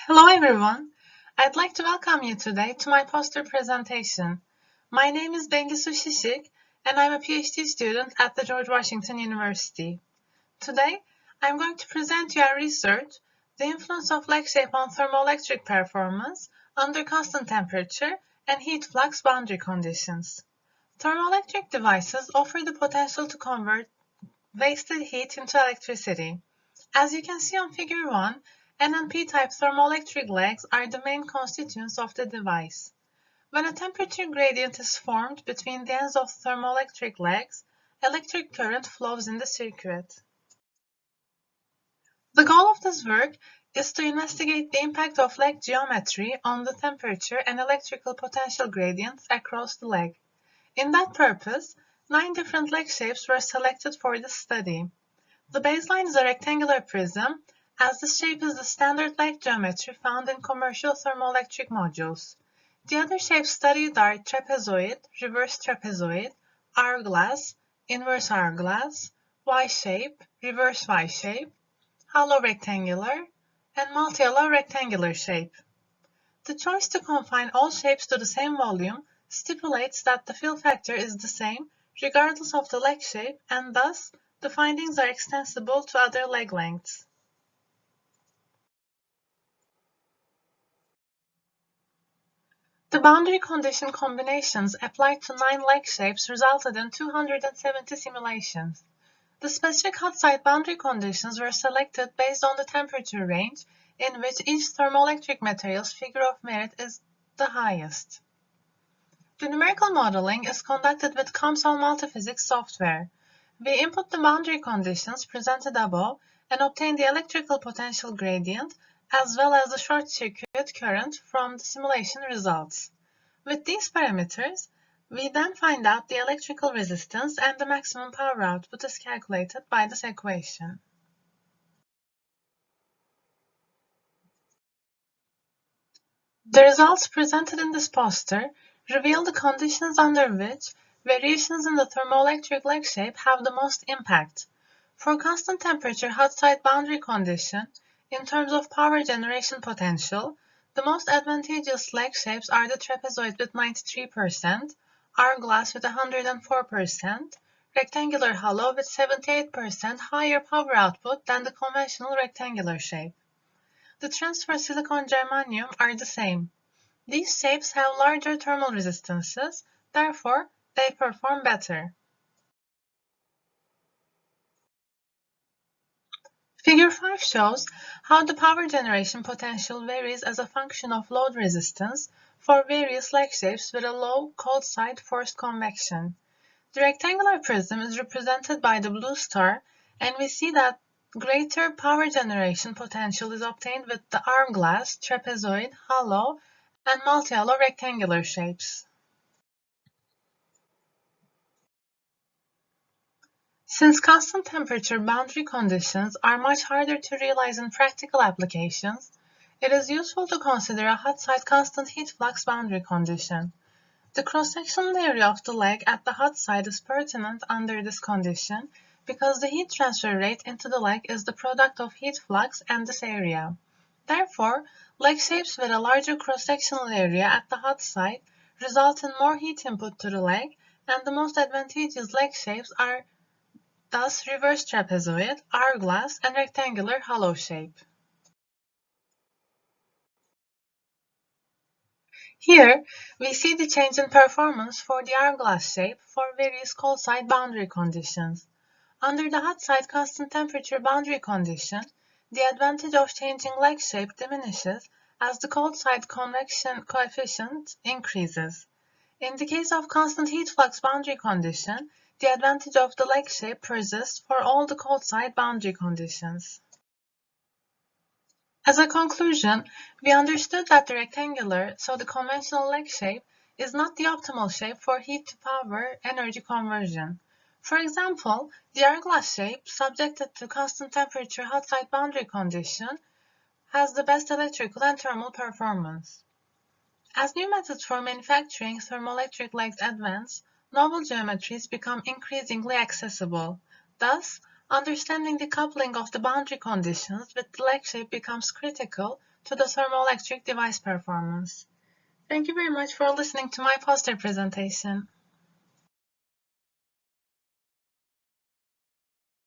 Hello everyone! I'd like to welcome you today to my poster presentation. My name is Bengisu Sisik and I'm a PhD student at the George Washington University. Today, I'm going to present you our research, the influence of leg shape on thermoelectric performance under constant temperature and heat flux boundary conditions. Thermoelectric devices offer the potential to convert wasted heat into electricity. As you can see on figure 1, NNP-type thermoelectric legs are the main constituents of the device. When a temperature gradient is formed between the ends of thermoelectric legs, electric current flows in the circuit. The goal of this work is to investigate the impact of leg geometry on the temperature and electrical potential gradients across the leg. In that purpose, 9 different leg shapes were selected for this study. The baseline is a rectangular prism, as this shape is the standard leg geometry found in commercial thermoelectric modules. The other shapes studied are trapezoid, reverse trapezoid, hourglass, inverse hourglass, Y-shape, reverse Y-shape, hollow rectangular, and multi-hollow rectangular shape. The choice to confine all shapes to the same volume stipulates that the fill factor is the same regardless of the leg shape, and thus the findings are extensible to other leg lengths. The boundary condition combinations applied to 9 leg shapes resulted in 270 simulations. The specific hot side boundary conditions were selected based on the temperature range in which each thermoelectric material's figure of merit is the highest. The numerical modeling is conducted with COMSOL multiphysics software. We input the boundary conditions presented above and obtain the electrical potential gradient as well as the short circuit current from the simulation results. With these parameters, we then find out the electrical resistance and the maximum power output is calculated by this equation. The results presented in this poster reveal the conditions under which variations in the thermoelectric leg shape have the most impact. For constant temperature hot side boundary condition, in terms of power generation potential, the most advantageous leg shapes are the trapezoid with 93%, hourglass with 104%, rectangular hollow with 78% higher power output than the conventional rectangular shape. The trends for silicon germanium are the same. These shapes have larger thermal resistances, therefore they perform better. Figure 5 shows how the power generation potential varies as a function of load resistance for various leg shapes with a low cold side forced convection. The rectangular prism is represented by the blue star, and we see that greater power generation potential is obtained with the hourglass, trapezoid, hollow, and multi-hollow rectangular shapes. Since constant temperature boundary conditions are much harder to realize in practical applications, it is useful to consider a hot side constant heat flux boundary condition. The cross-sectional area of the leg at the hot side is pertinent under this condition because the heat transfer rate into the leg is the product of heat flux and this area. Therefore, leg shapes with a larger cross-sectional area at the hot side result in more heat input to the leg, and the most advantageous leg shapes are thus reverse trapezoid, hourglass, and rectangular hollow shape. Here, we see the change in performance for the hourglass shape for various cold side boundary conditions. Under the hot side constant temperature boundary condition, the advantage of changing leg shape diminishes as the cold side convection coefficient increases. In the case of constant heat flux boundary condition, the advantage of the leg shape persists for all the cold side boundary conditions. As a conclusion, we understood that the rectangular, so the conventional leg shape, is not the optimal shape for heat-to-power energy conversion. For example, the hourglass shape, subjected to constant temperature hot side boundary condition, has the best electrical and thermal performance. As new methods for manufacturing thermoelectric legs advance, novel geometries become increasingly accessible. Thus, understanding the coupling of the boundary conditions with the leg shape becomes critical to the thermoelectric device performance. Thank you very much for listening to my poster presentation.